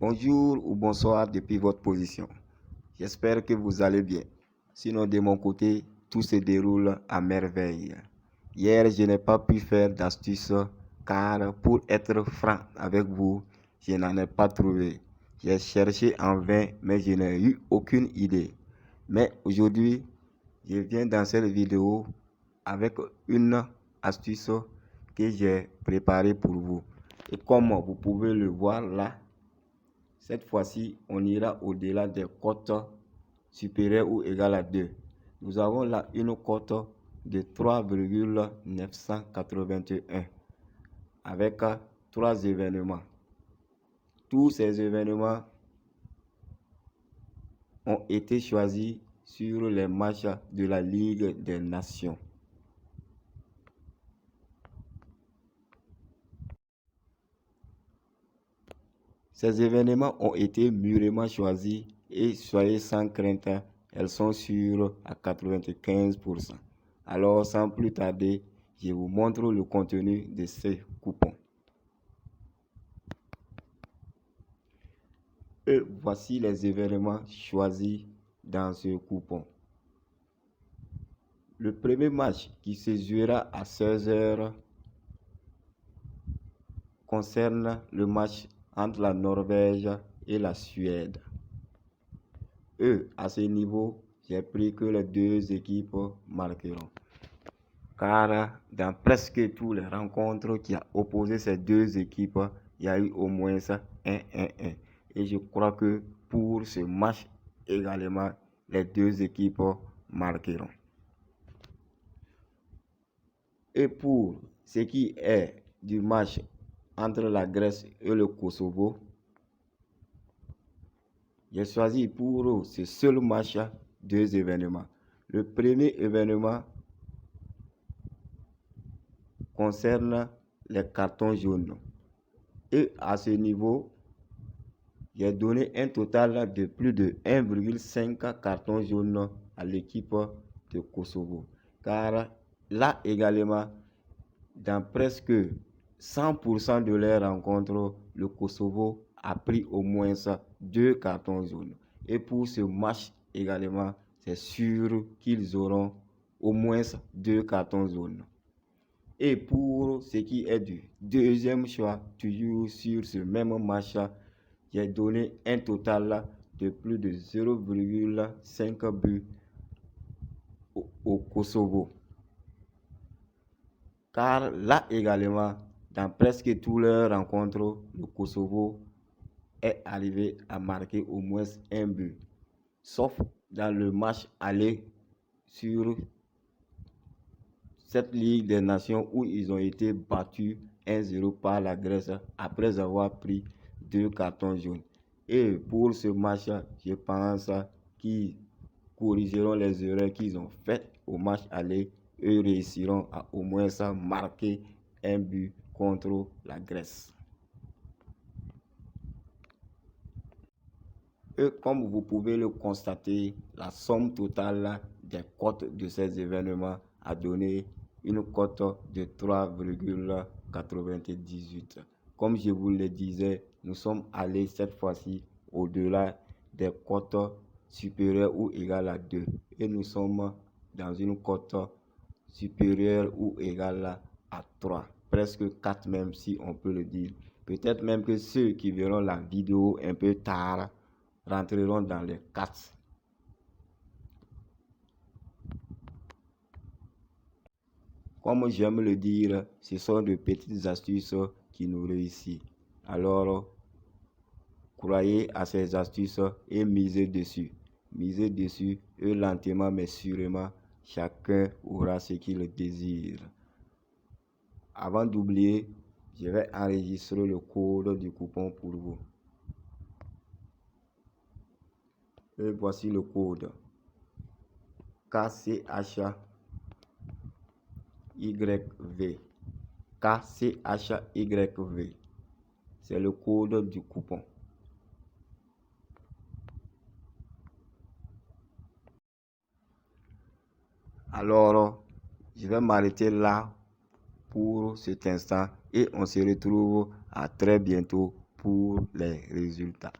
Bonjour ou bonsoir depuis votre position. J'espère que vous allez bien. Sinon, de mon côté, tout se déroule à merveille. Hier, je n'ai pas pu faire d'astuce car, pour être franc avec vous, je n'en ai pas trouvé. J'ai cherché en vain, mais je n'ai eu aucune idée. Mais aujourd'hui, je viens dans cette vidéo avec une astuce que j'ai préparée pour vous. Et comme vous pouvez le voir là, cette fois-ci, on ira au-delà des cotes supérieures ou égales à 2. Nous avons là une cote de 3,981 avec 3 événements. Tous ces événements ont été choisis sur les matchs de la Ligue des Nations. Ces événements ont été mûrement choisis et soyez sans crainte, elles sont sûres à 95%. Alors, sans plus tarder, je vous montre le contenu de ces coupons. Et voici les événements choisis dans ce coupon. Le premier match qui se jouera à 16 h concerne le match entre la Norvège et la Suède. À ce niveau, j'ai pris que les deux équipes marqueront. Car dans presque toutes les rencontres qui ont opposé ces deux équipes, il y a eu au moins 1-1-1. Et je crois que pour ce match également, les deux équipes marqueront. Et pour ce qui est du match entre la Grèce et le Kosovo, j'ai choisi pour ce seul match 2 événements. Le premier événement concerne les cartons jaunes. Et à ce niveau, j'ai donné un total de plus de 1,5 cartons jaunes à l'équipe de Kosovo. Car là également, dans presque 100% de leurs rencontres, le Kosovo a pris au moins 2 cartons jaunes. Et pour ce match également, c'est sûr qu'ils auront au moins 2 cartons jaunes. Et pour ce qui est du deuxième choix, toujours sur ce même match, j'ai donné un total de plus de 0,5 buts au Kosovo. Car là également, dans presque toutes leurs rencontres, le Kosovo est arrivé à marquer au moins un but. Sauf dans le match aller sur cette Ligue des Nations où ils ont été battus 1-0 par la Grèce après avoir pris 2 cartons jaunes. Et pour ce match, je pense qu'ils corrigeront les erreurs qu'ils ont faites au match aller et réussiront à au moins marquer un but contre la Grèce. Et comme vous pouvez le constater, la somme totale des cotes de ces événements a donné une cote de 3,98. Comme je vous le disais, nous sommes allés cette fois-ci au-delà des cotes supérieures ou égales à 2. Et nous sommes dans une cote supérieure ou égale à 3. Presque 4 même si on peut le dire. Peut-être même que ceux qui verront la vidéo un peu tard rentreront dans les 4. Comme j'aime le dire, ce sont de petites astuces qui nous réussissent. Alors, croyez à ces astuces et misez dessus. Misez dessus et lentement mais sûrement, chacun aura ce qu'il désire. Avant d'oublier, je vais enregistrer le code du coupon pour vous. Et voici le code. KCHYV. KCHYV. C'est le code du coupon. Alors, je vais m'arrêter là pour cet instant et on se retrouve à très bientôt pour les résultats.